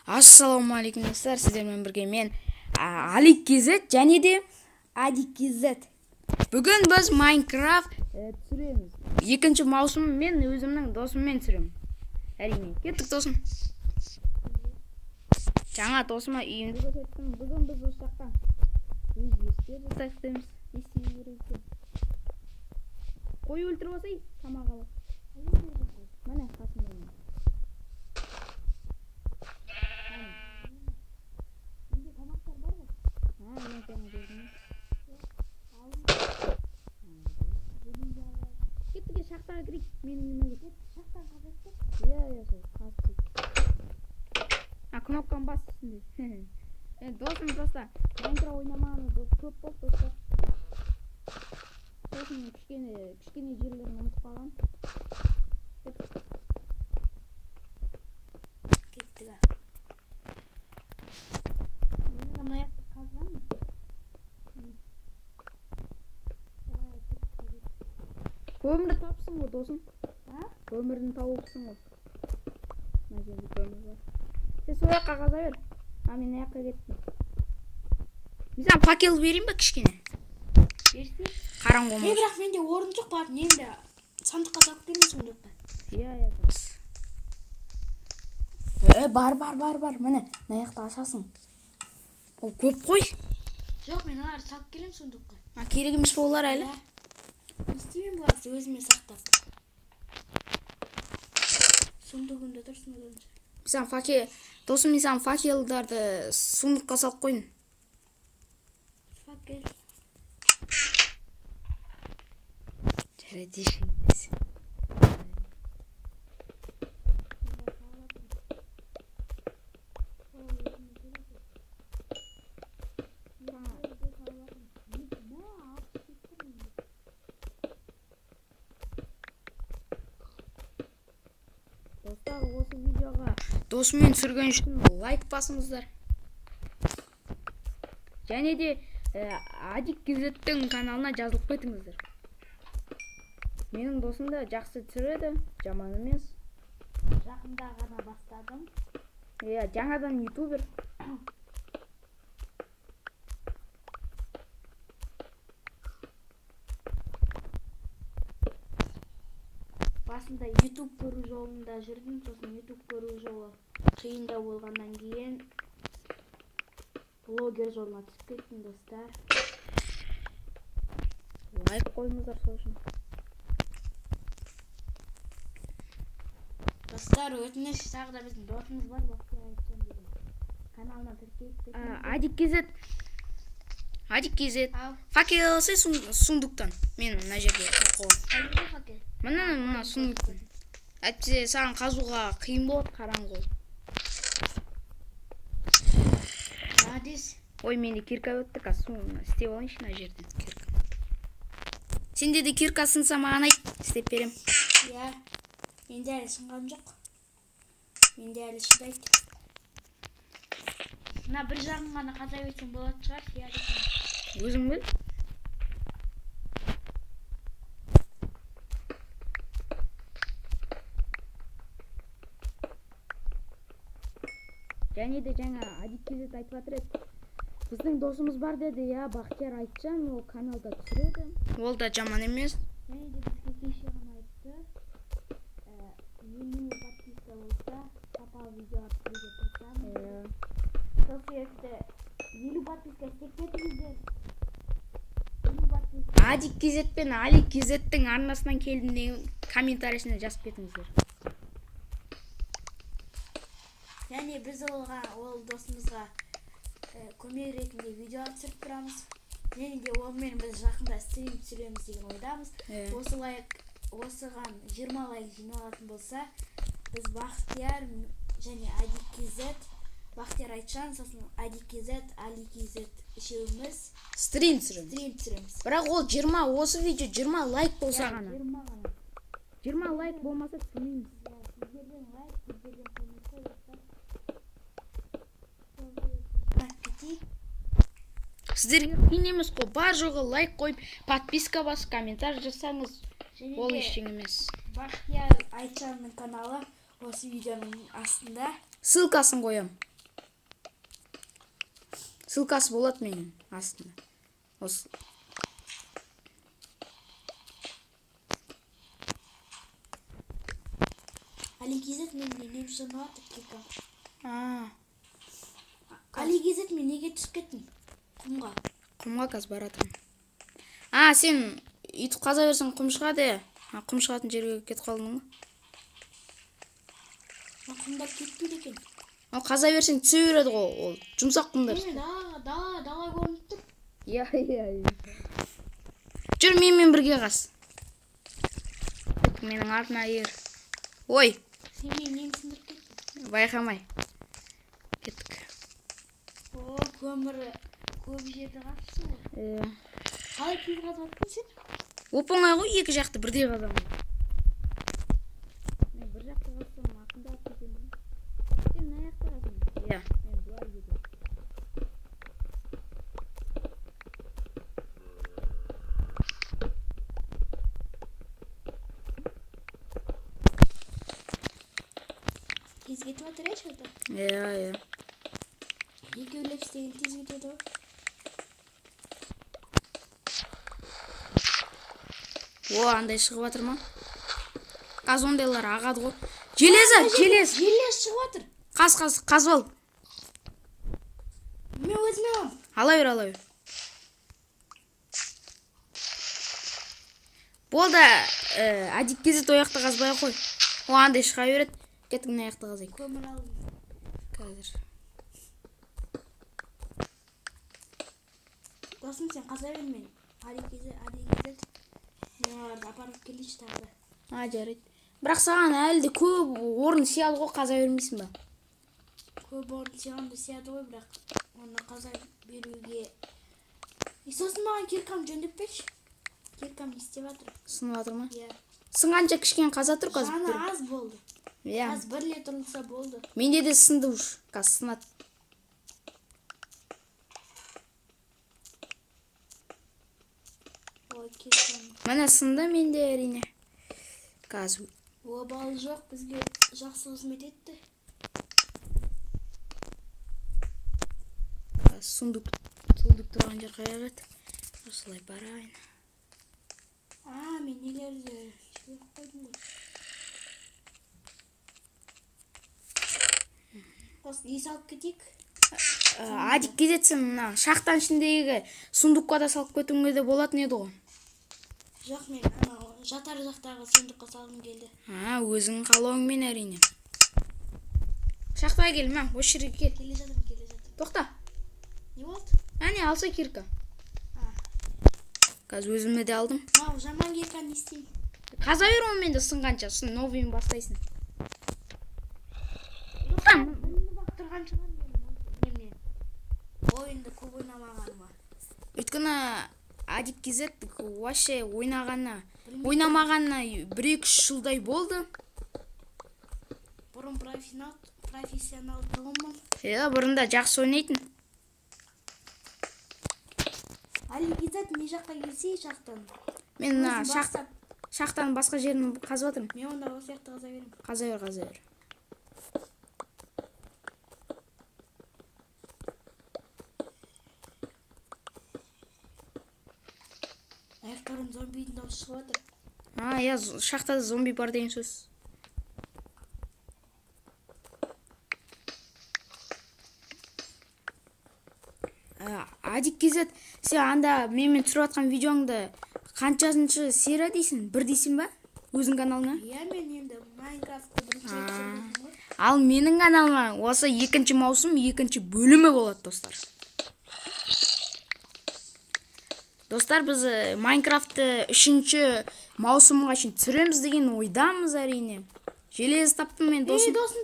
Ассалаумағалейкум достар, сіздермен бірге мен Алик KZ және де Адик KZ. Бүгін біз Майнкрафт түсіреміз. Екінші маусым мен өзімнің досыммен түсіремін. Әрине, кеттік досым. Жаңа досыма үйімді көрсеттім. Бүгін біз осы жақтан өзгерістер жасайық дейміз. Не істеу керек екен? Қой өлтіріп алсай, тамақ алып. Міне қасымда. Кеттіге шақтаға кірейік, менің үйіме кет. Шақтан қазақтық? Иә, сол қазақтық. Кнопканы бас үстінде. Досым просто Майнкрафт ойнамағаны көп болды достар. Сосын кішкене жерлерін ұмытып қалған. Кеттіге. Көмірді тапсың ғой досым. Көмірін тауыпсың ғой. Мына жерде көмір бар. Сен сол жаққа қаза бер. Мен аяққа кеттім. Мен факел берейін ба кішкене? Берсей? Қараңғы болмас. Бірақ менде орын жоқ бар. Енді сандыққа салып бермесің жоқ па? Иә. Бар. Міне, аяқта ашасың. Ол көп қой. Жоқ, мен оларды салып келем сундыққа. Керек емес болар әлі. Не істеймін бұларды өзіме сақтап. Сундығымда тұрсын өзінше. Досым, мен факелдарды сундыққа салып қойын. Факел. Жарайды, ешкенбіз. Достар, осы видеоға досыммен түсірген үшін лайк басыңыздар. Және де Адик KZ-тің каналына жазылып кетіңіздер. Менің досым да жақсы түсіреді, жаман емес. Жақында ғана бастадым. Жаңадан ютубер. Басында YouTube көру жолында жүрдім, сосын YouTube көру жолы қиындау болғаннан кейін блогер жолына түсіп кеттім достар. Лайк қойыңыздар сол үшін. Достар, өтініш, тағы да біздің досымыз бар, Бақтияр Айтжан деген. Каналына тіркеліп Адик KZ. Факел алсай сундықтан. Мен мына жерге қойып. Қайда факел? Мына сундықтан. Әйтпесе саған қазуға қиын болады, қараңғы. Адис. Ой, менде кирка өтті, істеп алайыншы мына жерден кирка. Сенде де кирка сынса маған айт, істеп берем. Иә, менде әлі сынған жоқ. Менде әлі шыдайды. Мына бір жағын ғана қаза өтсең болады шығар, сияды. Өзің біл? Және де жаңа Адик KZ айтып жатыр еді. Біздің досымыз бар деді, Бақтияр Айтжан, ол каналда түсіреді. Ол да жаман емес. Және де бізге кеше ғана айтты. 50 подписка болса, сапалы видео атып тырысамыз. Сол себепті 50 подписка істеп кетіңіздер. Адик KZ пен Алик KZ-тің арнасынан келдім деген комментариясына жазып кетіңіздер. Және біз ол досымызға көмек ретінде видео түсіріп тұрамыз. Және де онымен біз жақында стрим түсіреміз деген ойдамыз. Осыған 20 лайк жиналатын болса, біз Бақтияр және Адик KZ, Бақтияр Айтжан, сосын Адик KZ, Алик KZ үшеуміз Стрим түсіреміз. Бірақ ол осы видео 20 лайк болса ғана. 20 лайк болмаса түсірмейміз. Сіздерден лайк, сіздерден қоймаса достар. Сіздерге қиын емес қой, бар жоғы лайк қойып, подписка бас, комментарий жасаңыз. Ол ештеңе емес. Бақтияр Айтжанның каналы осы видеоның астында. Ссылкасын қоям. ссылкасы болады менің астында. Осы. Алигизет мен нем жаматып кека. Алигизет мен неге түсіп кеттің? Құмға. Құмға қазір баратырмын. Сен үйтіп қаза берсең құм шығады. Құм шығатын жерге кетіп қалдың ба? Құмдар кетпейді екен. Қаза берсең түсе береді ғой, ол жұмсақ құмдар. Дала көрініп тұр. Иә. Жүр, менімен бірге қас. Менің артына ер. Ой. Сен мен нем сындырып кеттің? Байқамай. Кеттік. Көмірі көп жерді қапсың ғой. Қалай тез қазып аттың сен? Оп-оңай ғой, екі жақты бірдей қазамын. Мен бір жақты қазсам, ақында ап кетемін. Сен мына жақта қазамын. Иә, мен бұлай кетемін. Тез кетіп жатыр еш ата? Иә. Екеулеп істеген тез кетеді ғой. Андай шығып жатыр ма? Қаз ондайлар ағады ғой. Железі! Желез шығып жатыр. Қаз ал. Мен өзіме алам. Ала бер. Болды, адик кезет ояқты қазбай қой. Андай шыға береді. Кеттік мына аяқты қазайық. Көмір алдым. Қазір. Досым, сен қаза бер мен. Алигизет. Мен оларды апарып келейші тағы. Жарайды. Бірақ саған әлі де көп орын сияды ғой, қаза бермейсің ба? Көп орын сияды ғой, бірақ оны қаза беруге. Сосын маған киркам жөндеп берші. Киркам не істеп жатыр? Сынып жатыр ма? Иә. Сынғанша кішкене қаза тұр қазір. Жаны аз болды. Иә. Аз 1 литр болса болды. Менде де сынды уж. Қазір сынады. Міне сынды менде әрине. Қазір. Балы жоқ, бізге жақсы қызмет етті. Сундук тұрған жер қаяқ еді. Осылай барайын. Мен нелерді жіберіп қойдым ғой. Осы не салып кетейік? Адик кезетсің, шақтан ішіндегі сундукқа да салып кетуіңе де болатын еді ғой. Жоқ, мен жатар жақтағы сундукқа салғым келді. Өзің қалауыңмен әрине. Шақтаға кел, осы жерге кел. Келе жатырмын. Тоқта. Не болды? Алса кирка. Қазір өзіме де алдым. Жаман кирка не істеймін? Қаза бер онымен де сынғанша, новыйын бастайсың. Тұрған шығар мен. Ойынды көп ойнамағаныма. Өйткені адик кезет вообще ойнамағанына 1-2 жылдай болды. Бұрын профессионал тұғымын. Бұрында жақсы ойнайтын. Алигизет не жаққа келсе шақтан. Мен шақтан басқа жерін қазып жатырмын. Мен онда осы жақты қаза берем. Қаза бер. Аяқтарым зомбидің дауысы шығып жатыр. Иә, шақтада зомби бар деген сөз. Адик кезет, сен анда менімен түсіріп жатқан видеоңды қаншасыншы серия дейсің? 1 дейсің ба? Өзің каналыңа? Иә, мен енді Майнкрафтты бірінші түсірдім ғой. Ал менің каналыма осы 2 маусым 2 бөлімі болады, достар. Достар, біз Майнкрафтты 3 маусымға шейін түсіреміз деген ойдамыз әрине. Желез таптым мен досым. Досым,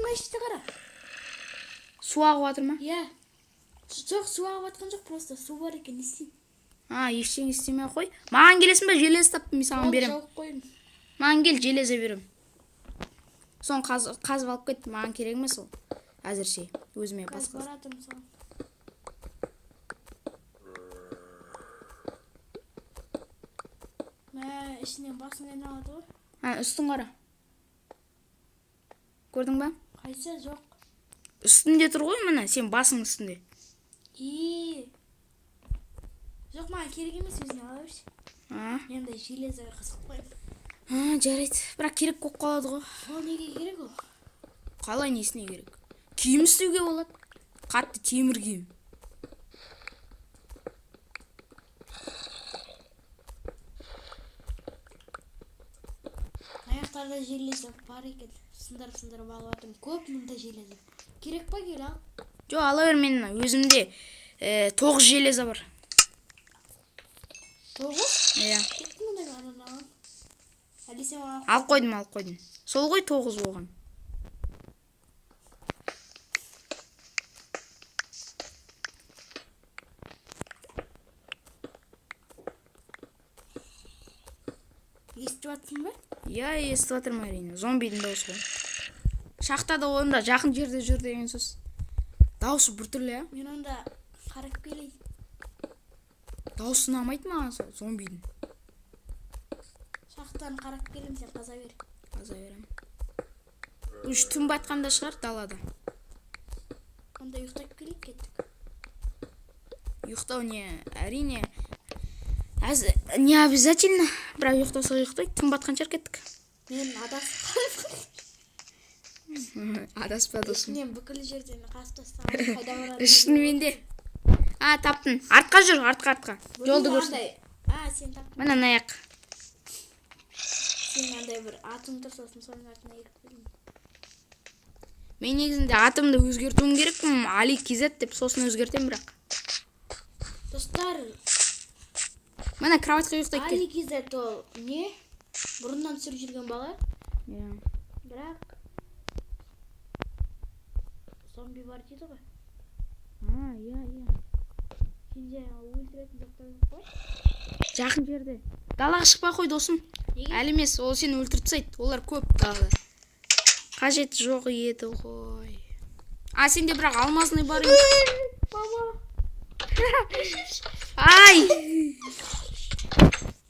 мына ішті қара. Су ағып жатыр ма? Иә. Жоқ, су ағып жатқан жоқ, просто су бар екен, не істеймін? Ештеңе істемей қой. Маған келесің ба? Желез таптым, мен саған берем. Жауып қойын. Маған кел, железе берем. Соң қазып алып кет, маған керек емес ол. Әзірше, өзіме басқа. Баратым соң. Ішінен басын алады ғой. Үстін қара. Көрдің ба? Қайсы? Жоқ. Үстінде тұр ғой, міне, сен басың үстінде. Жоқ, маған керек емес, өзіне ала берші. Мен андай железо қызық қойып. Жарайды. Бірақ керек болып қалады ғой. Ол неге керек ол? Қалай несіне керек? Киім істеуге болады. Қатты темір киім. Аяқтарда железо бар екен. Сындырып алып жатырмын. Көп мұнда железо. Керек па, кел ал? Жоқ, ала бер, мен өзімде 9 железо бар. 9? Иә. Кеттің мұндай ғанын. Әлесе маған Алып қойдым. Сол ғой 9 болған. естіп жатсың ба? Иә, естіп жатырмын әрине. Зомбидің дауысы ғой. Шахтада онда жақын жерде жүр деген сөз. Дауысы біртүрлі, иә? Мен онда қарап келейін. Дауысы ұнамайды маған сол зомбидің. Шахтаны қарап келем, сен қаза бер. Қаза берем. Үш түн батқанда шығар далада. Онда ұйықтап келейік, кеттік. Ұйықтау не, әрине. Не обязательно. Бірақ ұйықтаса ұйықтайды, түн батқан шығар кеттік. Мен Адаспа досым. Мен бүкіл жерден қасып тастаған, қайда барады? Шынымен. Таптың. Артқа жүр, артқа. Жолды көрсін. Сен таптың. Мына аяқ. Сен андай бір атың тұр, сосын соның артына еріп келдің. Мен негізінде атымды өзгертуім керек, Али Кизет деп сосын өзгертем бірақ. Достар, Мына кроватьқа ұйықтайды кен. Али Кизет ол не? Бұрыннан түсіріп жүрген бала. Бірақ зомби бар дейді ғой. Иә. Сенде өлтіретін заттар бар? Жақын жерде. Далаға шықпай қой досым. Неге? Әлі емес, ол сені өлтіріп тастайды. Олар көп далада. Қажеті жоқ еді ғой. Сенде бірақ алмазный бар емес. Баба. Ай!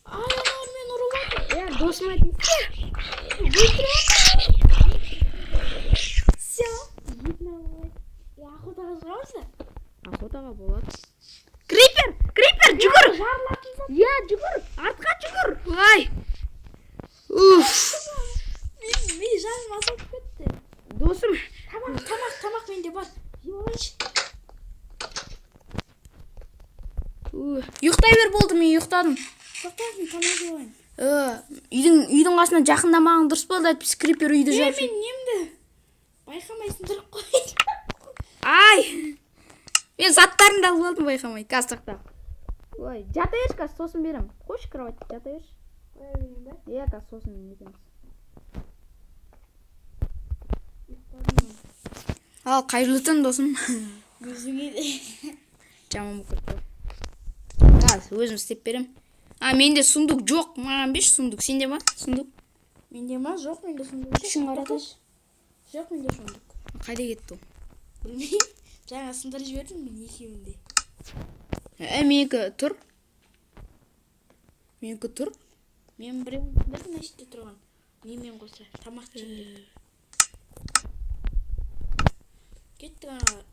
Анау мен ұрып жатыр. Досыма дейсің. Все. Охотаға сұрамыз да? Охотаға болады. Крипер, жүгір! Иә, жүгір, артқа жүгір. Ай! Мен жаным азалып кетті. Досым. Тамақ менде бар. Жеп алайыншы. Ұйықтай бер болды, мен ұйықтадым. Тоқтап, мен тамақ жеп алайын. Үйдің қасына жақындамағың дұрыс болды, әйтпесе крипер үйді жап. Мен немді? Байқамайсың, тұрып қой. Ай! Мен заттарыңды алып алдым, байқамай. Қазір сақта. Ой, жата берші, қазір сосын берем. Қойшы кроватьқа, жата берші. Қоя берейін ба? Иә, қазір сосын нетеміз. Ал, қайырлы түн, досым. Өзіңе де. Жаман болып кетті. Қазір өзім істеп берем. Менде сундук жоқ. Маған беш сундук. Сенде ма? Сундук. Менде ма? Жоқ, менде сундук. Күшін қаратайшы. Жоқ, менде сундук. Қайда кетті ол? Білмеймін. Жаңа сындырып жібердім мен екеуінде. Менікі тұр. Мен біреуін сындырдым, мына жерде тұрған. Немен қоса, тамақ жеймін. Кеттік аналар.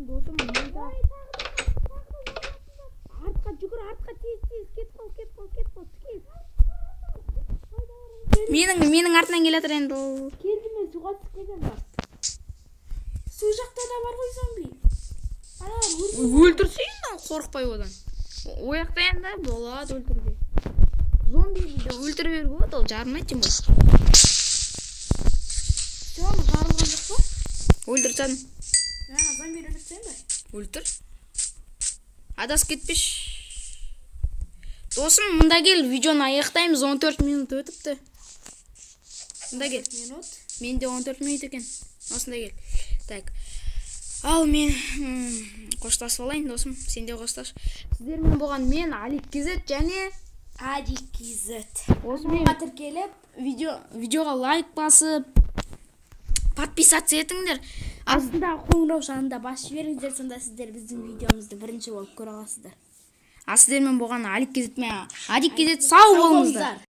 Досым, артқа жүгір, артқа тез, кет қол, тез. Менің артынан келатыр енді. Келді мен суға түсіп кетем бар. Су жақта да бар ғой зомби. Өлтірсейін, қорықпай одан. Ояқта енді болады өлтірге. Зомбиді өлтіріп беріп болады, ол жарылмайды тем болсын. Соны жарылған жоқ па? Өлтірсән. Зомби өлтірсен ба? Өлтір. Адас кетпеш. Досым, мұнда кел, видеоны аяқтаймыз, 14 минут өтіпті. Мұнда кел. Менде 14 минут екен. Осында кел. Так. Ал мен қоштасып алайын, досым. Сен де қоштас. Сіздермен болған мен, Али Кизет және Али Кизет. Осымен тіркеліп, видеоға лайк басып, подписаться етіңдер. астында қоңырау жанында басып жіберіңіздер, сонда сіздер біздің видеомызды бірінші болып көре аласыздар. Сіздермен болған Али Кизет сау болыңыздар.